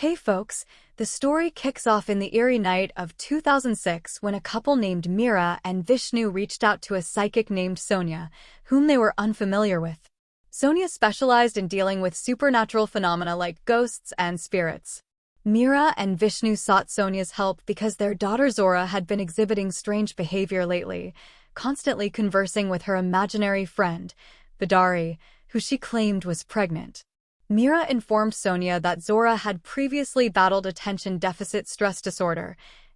Hey folks, the story kicks off in the eerie night of 2006 when a couple named Mira and Vishnu reached out to a psychic named Sonia, whom they were unfamiliar with. Sonia specialized in dealing with supernatural phenomena like ghosts and spirits. Mira and Vishnu sought Sonia's help because their daughter Zora had been exhibiting strange behavior lately, constantly conversing with her imaginary friend, Vidari, who she claimed was pregnant. Mira informed Sonia that Zora had previously battled attention deficit stress disorder,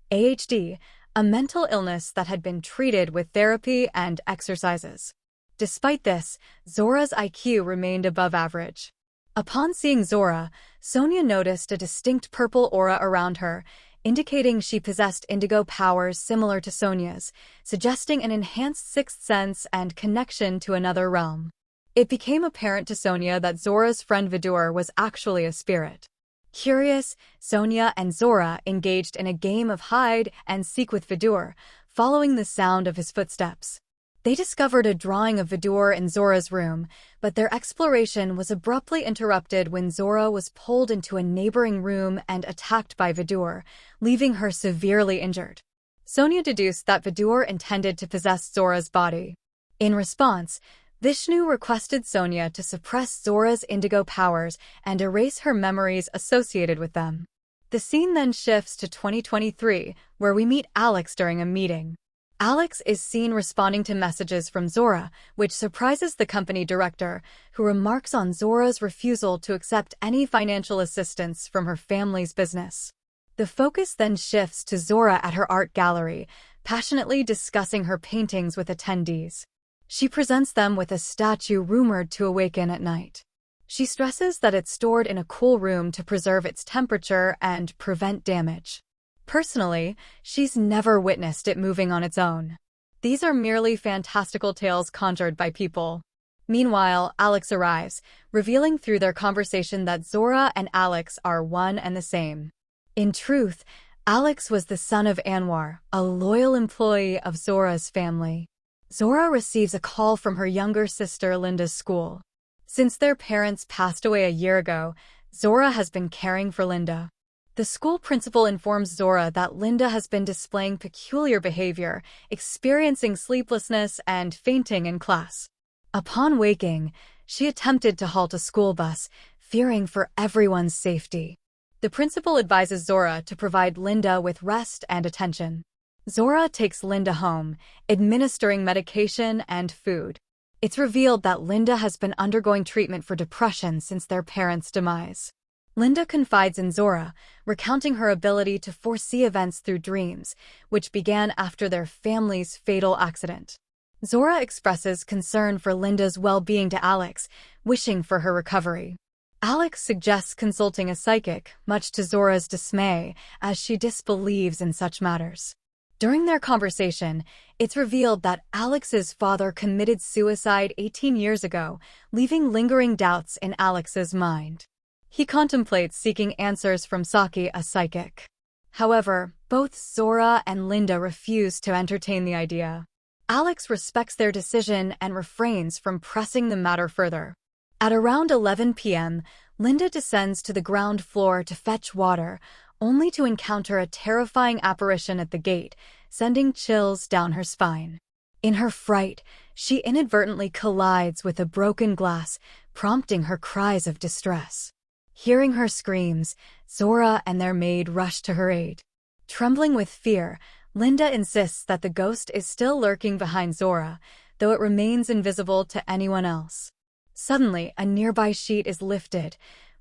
ADHD, a mental illness that had been treated with therapy and exercises. Despite this, Zora's IQ remained above average. Upon seeing Zora, Sonia noticed a distinct purple aura around her, indicating she possessed indigo powers similar to Sonia's, suggesting an enhanced sixth sense and connection to another realm. It became apparent to Sonia that Zora's friend Vidur was actually a spirit. Curious, Sonia and Zora engaged in a game of hide and seek with Vidur, following the sound of his footsteps. They discovered a drawing of Vidur in Zora's room, but their exploration was abruptly interrupted when Zora was pulled into a neighboring room and attacked by Vidur, leaving her severely injured. Sonia deduced that Vidur intended to possess Zora's body. In response, Vishnu requested Sonia to suppress Zora's indigo powers and erase her memories associated with them. The scene then shifts to 2023, where we meet Alex during a meeting. Alex is seen responding to messages from Zora, which surprises the company director, who remarks on Zora's refusal to accept any financial assistance from her family's business. The focus then shifts to Zora at her art gallery, passionately discussing her paintings with attendees. She presents them with a statue rumored to awaken at night. She stresses that it's stored in a cool room to preserve its temperature and prevent damage. Personally, she's never witnessed it moving on its own. These are merely fantastical tales conjured by people. Meanwhile, Alex arrives, revealing through their conversation that Zora and Alex are one and the same. In truth, Alex was the son of Anwar, a loyal employee of Zora's family. Zora receives a call from her younger sister Linda's school. Since their parents passed away a year ago, Zora has been caring for Linda. The school principal informs Zora that Linda has been displaying peculiar behavior, experiencing sleeplessness and fainting in class. Upon waking, she attempted to halt a school bus, fearing for everyone's safety. The principal advises Zora to provide Linda with rest and attention. Zora takes Linda home, administering medication and food. It's revealed that Linda has been undergoing treatment for depression since their parents' demise. Linda confides in Zora, recounting her ability to foresee events through dreams, which began after their family's fatal accident. Zora expresses concern for Linda's well-being to Alex, wishing for her recovery. Alex suggests consulting a psychic, much to Zora's dismay, as she disbelieves in such matters. During their conversation, it's revealed that Alex's father committed suicide 18 years ago, leaving lingering doubts in Alex's mind. He contemplates seeking answers from Saki, a psychic. However, both Zora and Linda refuse to entertain the idea. Alex respects their decision and refrains from pressing the matter further. At around 11 p.m., Linda descends to the ground floor to fetch water, only to encounter a terrifying apparition at the gate, sending chills down her spine. In her fright, she inadvertently collides with a broken glass, prompting her cries of distress. Hearing her screams, Zora and their maid rush to her aid. Trembling with fear, Linda insists that the ghost is still lurking behind Zora, though it remains invisible to anyone else. Suddenly, a nearby sheet is lifted,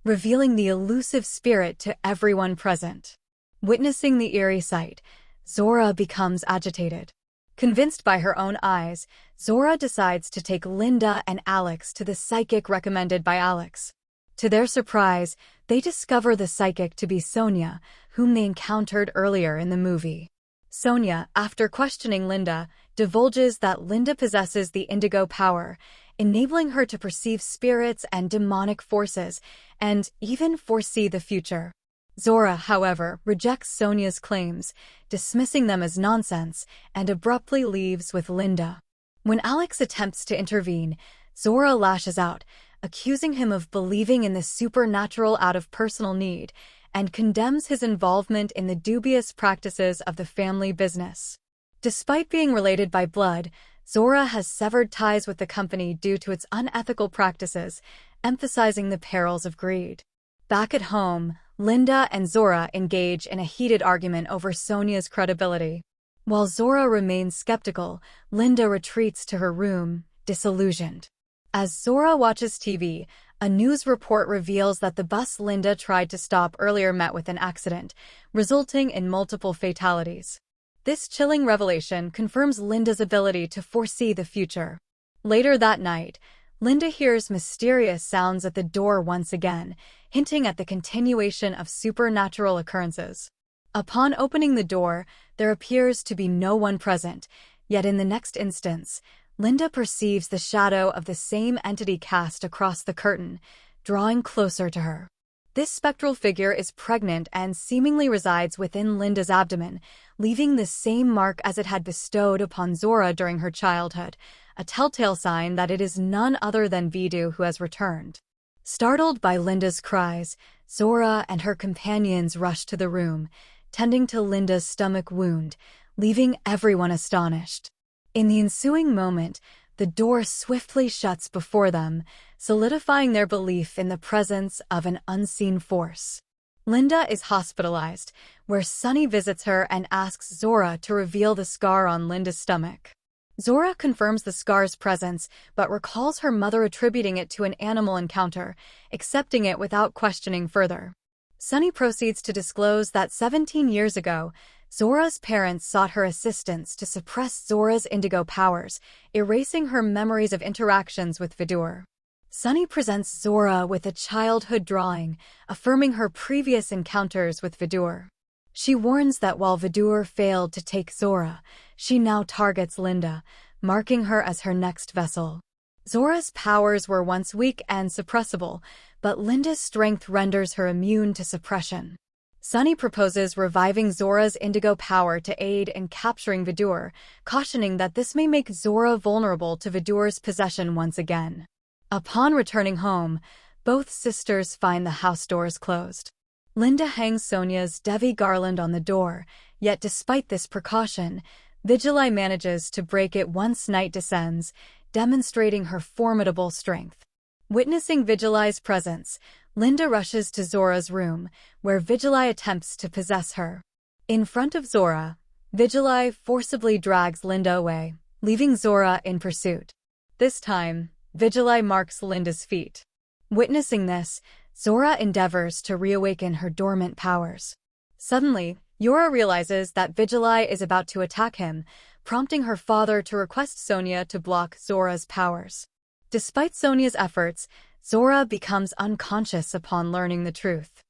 revealing the elusive spirit to everyone present. Witnessing the eerie sight, Zora becomes agitated. Convinced by her own eyes, Zora decides to take Linda and Alex to the psychic recommended by Alex. To their surprise, they discover the psychic to be Sonia, whom they encountered earlier in the movie. Sonia, after questioning Linda, divulges that Linda possesses the indigo power, enabling her to perceive spirits and demonic forces, and even foresee the future. Zora, however, rejects Sonia's claims, dismissing them as nonsense, and abruptly leaves with Linda. When Alex attempts to intervene, Zora lashes out, accusing him of believing in the supernatural out of personal need, and condemns his involvement in the dubious practices of the family business. Despite being related by blood, Zora has severed ties with the company due to its unethical practices, emphasizing the perils of greed. Back at home, Linda and Zora engage in a heated argument over Sonia's credibility. While Zora remains skeptical, Linda retreats to her room, disillusioned. As Zora watches TV, a news report reveals that the bus Linda tried to stop earlier met with an accident, resulting in multiple fatalities. This chilling revelation confirms Linda's ability to foresee the future. Later that night, Linda hears mysterious sounds at the door once again, hinting at the continuation of supernatural occurrences. Upon opening the door, there appears to be no one present, yet in the next instance, Linda perceives the shadow of the same entity cast across the curtain, drawing closer to her. This spectral figure is pregnant and seemingly resides within Linda's abdomen, leaving the same mark as it had bestowed upon Zora during her childhood, a telltale sign that it is none other than Vidu who has returned. Startled by Linda's cries, Zora and her companions rush to the room, tending to Linda's stomach wound, leaving everyone astonished. In the ensuing moment, the door swiftly shuts before them, solidifying their belief in the presence of an unseen force. Linda is hospitalized, where Sunny visits her and asks Zora to reveal the scar on Linda's stomach. Zora confirms the scar's presence, but recalls her mother attributing it to an animal encounter, accepting it without questioning further. Sunny proceeds to disclose that 17 years ago, Zora's parents sought her assistance to suppress Zora's indigo powers, erasing her memories of interactions with Vidur. Sunny presents Zora with a childhood drawing, affirming her previous encounters with Vidur. She warns that while Vidur failed to take Zora, she now targets Linda, marking her as her next vessel. Zora's powers were once weak and suppressible, but Linda's strength renders her immune to suppression. Sunny proposes reviving Zora's indigo power to aid in capturing Vidur, cautioning that this may make Zora vulnerable to Vidur's possession once again. Upon returning home, both sisters find the house doors closed. Linda hangs Sonia's Devi garland on the door, yet despite this precaution, Vigilai manages to break it once night descends, demonstrating her formidable strength. Witnessing Vigilai's presence, Linda rushes to Zora's room, where Vigilai attempts to possess her. In front of Zora, Vigilai forcibly drags Linda away, leaving Zora in pursuit. This time, Vigilai marks Linda's feet. Witnessing this, Zora endeavors to reawaken her dormant powers. Suddenly, Yora realizes that Vigilai is about to attack him, prompting her father to request Sonia to block Zora's powers. Despite Sonia's efforts, Zora becomes unconscious upon learning the truth.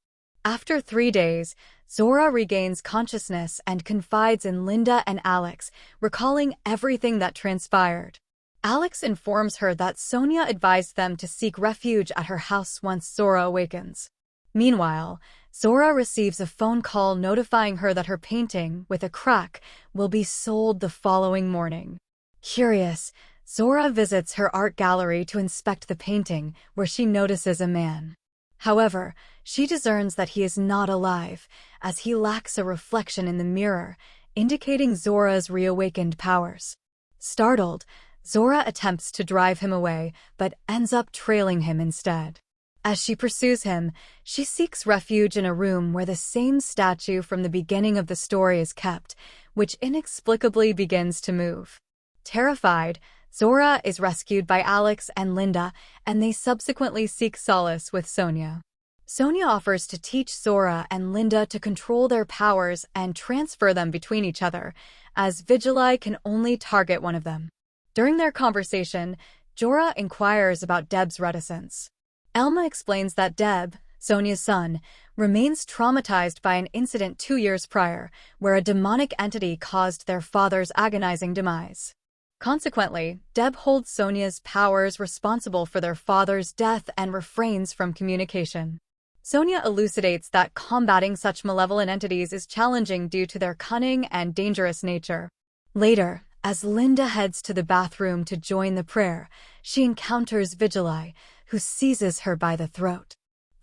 After 3 days, Zora regains consciousness and confides in Linda and Alex, recalling everything that transpired. Alex informs her that Sonia advised them to seek refuge at her house once Zora awakens. Meanwhile, Zora receives a phone call notifying her that her painting, with a crack, will be sold the following morning. Curious, Zora visits her art gallery to inspect the painting, where she notices a man. However, she discerns that he is not alive, as he lacks a reflection in the mirror, indicating Zora's reawakened powers. Startled, Zora attempts to drive him away, but ends up trailing him instead. As she pursues him, she seeks refuge in a room where the same statue from the beginning of the story is kept, which inexplicably begins to move. Terrified, Zora is rescued by Alex and Linda, and they subsequently seek solace with Sonia. Sonia offers to teach Zora and Linda to control their powers and transfer them between each other, as Vigilai can only target one of them. During their conversation, Jorah inquires about Deb's reticence. Elma explains that Deb, Sonia's son, remains traumatized by an incident 2 years prior, where a demonic entity caused their father's agonizing demise. Consequently, Deb holds Sonia's powers responsible for their father's death and refrains from communication. Sonia elucidates that combating such malevolent entities is challenging due to their cunning and dangerous nature. Later, as Linda heads to the bathroom to join the prayer, she encounters Vigilai, who seizes her by the throat.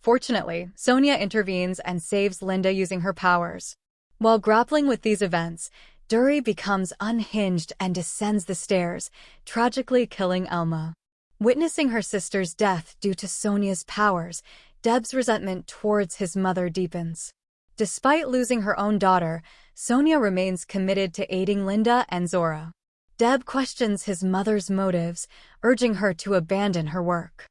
Fortunately, Sonia intervenes and saves Linda using her powers. While grappling with these events, Dury becomes unhinged and descends the stairs, tragically killing Elma. Witnessing her sister's death due to Sonia's powers, Deb's resentment towards his mother deepens. Despite losing her own daughter, Sonia remains committed to aiding Linda and Zora. Deb questions his mother's motives, urging her to abandon her work.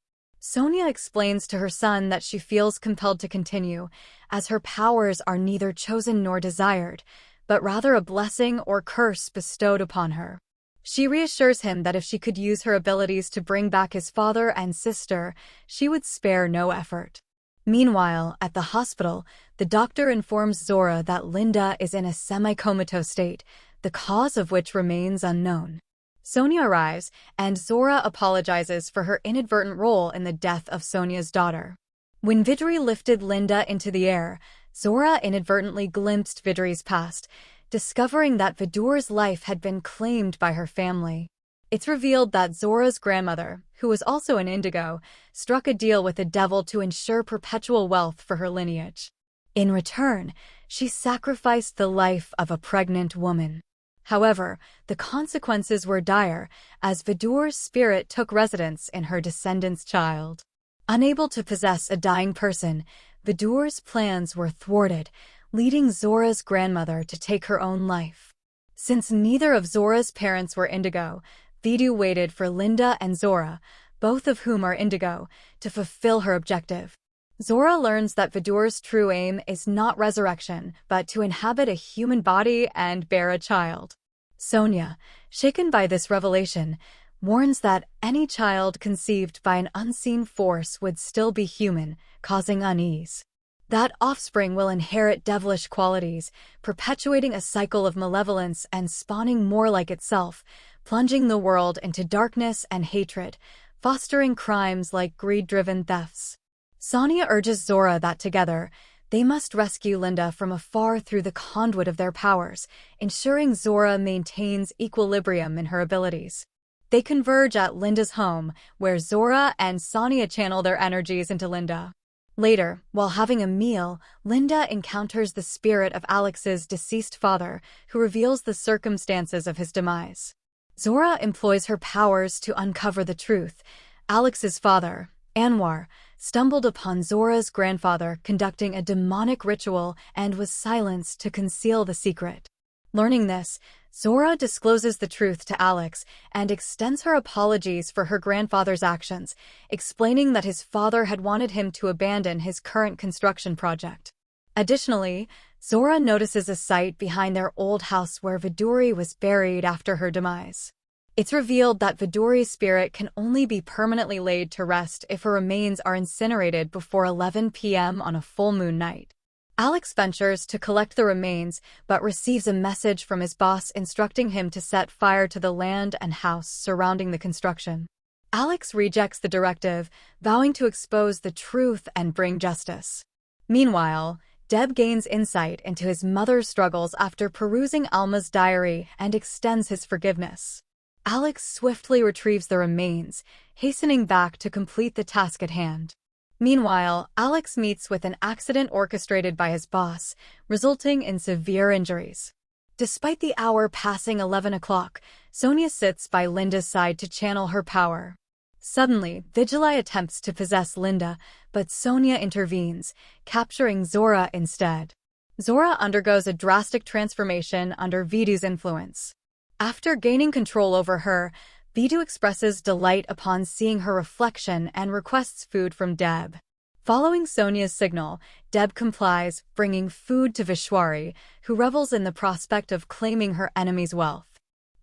Sonia explains to her son that she feels compelled to continue, as her powers are neither chosen nor desired, but rather a blessing or curse bestowed upon her. She reassures him that if she could use her abilities to bring back his father and sister, she would spare no effort. Meanwhile, at the hospital, the doctor informs Zora that Linda is in a semi-comatose state, the cause of which remains unknown. Sonia arrives, and Zora apologizes for her inadvertent role in the death of Sonia's daughter. When Vidri lifted Linda into the air, Zora inadvertently glimpsed Vidri's past, discovering that Vidur's life had been claimed by her family. It's revealed that Zora's grandmother, who was also an Indigo, struck a deal with the devil to ensure perpetual wealth for her lineage. In return, she sacrificed the life of a pregnant woman. However, the consequences were dire, as Vidur's spirit took residence in her descendant's child. Unable to possess a dying person, Vidur's plans were thwarted, leading Zora's grandmother to take her own life. Since neither of Zora's parents were Indigo, Vidu waited for Linda and Zora, both of whom are Indigo, to fulfill her objective. Zora learns that Vidur's true aim is not resurrection, but to inhabit a human body and bear a child. Sonia, shaken by this revelation, warns that any child conceived by an unseen force would still be human, causing unease. That offspring will inherit devilish qualities, perpetuating a cycle of malevolence and spawning more like itself, plunging the world into darkness and hatred, fostering crimes like greed-driven thefts. Sonia urges Zora that together, they must rescue Linda from afar through the conduit of their powers, ensuring Zora maintains equilibrium in her abilities. They converge at Linda's home, where Zora and Sonia channel their energies into Linda. Later, while having a meal, Linda encounters the spirit of Alex's deceased father, who reveals the circumstances of his demise. Zora employs her powers to uncover the truth. Alex's father, Anwar, stumbled upon Zora's grandfather conducting a demonic ritual and was silenced to conceal the secret. Learning this, Zora discloses the truth to Alex and extends her apologies for her grandfather's actions, explaining that his father had wanted him to abandon his current construction project. Additionally, Zora notices a site behind their old house where Viduri was buried after her demise. It's revealed that Viduri's spirit can only be permanently laid to rest if her remains are incinerated before 11 p.m. on a full moon night. Alex ventures to collect the remains, but receives a message from his boss instructing him to set fire to the land and house surrounding the construction. Alex rejects the directive, vowing to expose the truth and bring justice. Meanwhile, Deb gains insight into his mother's struggles after perusing Alma's diary and extends his forgiveness. Alex swiftly retrieves the remains, hastening back to complete the task at hand. Meanwhile, Alex meets with an accident orchestrated by his boss, resulting in severe injuries. Despite the hour passing 11 o'clock, Sonia sits by Linda's side to channel her power. Suddenly, Vigili attempts to possess Linda, but Sonia intervenes, capturing Zora instead. Zora undergoes a drastic transformation under Vidu's influence. After gaining control over her, Vidu expresses delight upon seeing her reflection and requests food from Deb. Following Sonia's signal, Deb complies, bringing food to Vishwari, who revels in the prospect of claiming her enemy's wealth.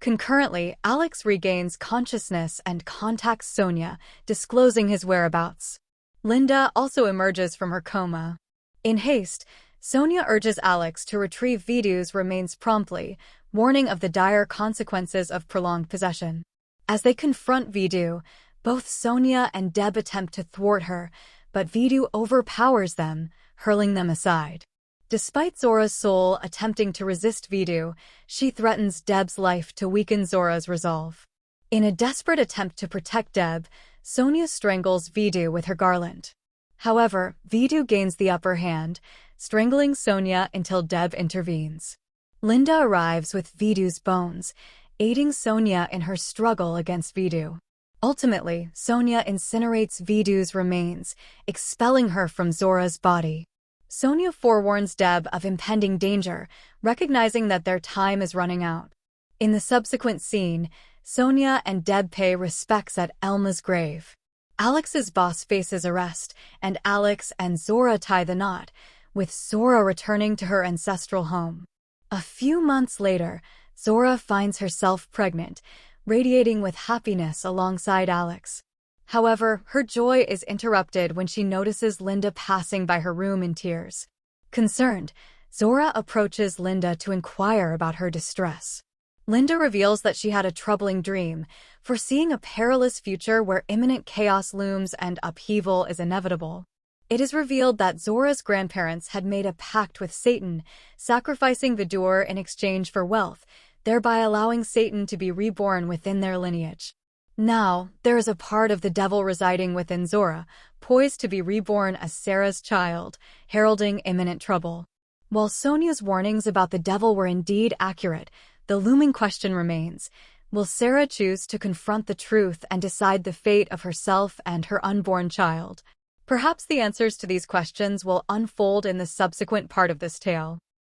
Concurrently, Alex regains consciousness and contacts Sonia, disclosing his whereabouts. Linda also emerges from her coma. In haste, Sonia urges Alex to retrieve Vidu's remains promptly, warning of the dire consequences of prolonged possession. As they confront Vidu, both Sonia and Deb attempt to thwart her, but Vidu overpowers them, hurling them aside. Despite Zora's soul attempting to resist Vidu, she threatens Deb's life to weaken Zora's resolve. In a desperate attempt to protect Deb, Sonia strangles Vidu with her garland. However, Vidu gains the upper hand, strangling Sonia until Deb intervenes. Linda arrives with Vidu's bones, aiding Sonia in her struggle against Vidu. Ultimately, Sonia incinerates Vidu's remains, expelling her from Zora's body. Sonia forewarns Deb of impending danger, recognizing that their time is running out. In the subsequent scene, Sonia and Deb pay respects at Elma's grave. Alex's boss faces arrest, and Alex and Zora tie the knot, with Zora returning to her ancestral home. A few months later, Zora finds herself pregnant, radiating with happiness alongside Alex. However, her joy is interrupted when she notices Linda passing by her room in tears. Concerned, Zora approaches Linda to inquire about her distress. Linda reveals that she had a troubling dream, foreseeing a perilous future where imminent chaos looms and upheaval is inevitable. It is revealed that Zora's grandparents had made a pact with Satan, sacrificing Vidur in exchange for wealth, thereby allowing Satan to be reborn within their lineage. Now, there is a part of the devil residing within Zora, poised to be reborn as Sarah's child, heralding imminent trouble. While Sonia's warnings about the devil were indeed accurate, the looming question remains: will Sarah choose to confront the truth and decide the fate of herself and her unborn child? Perhaps the answers to these questions will unfold in the subsequent part of this tale.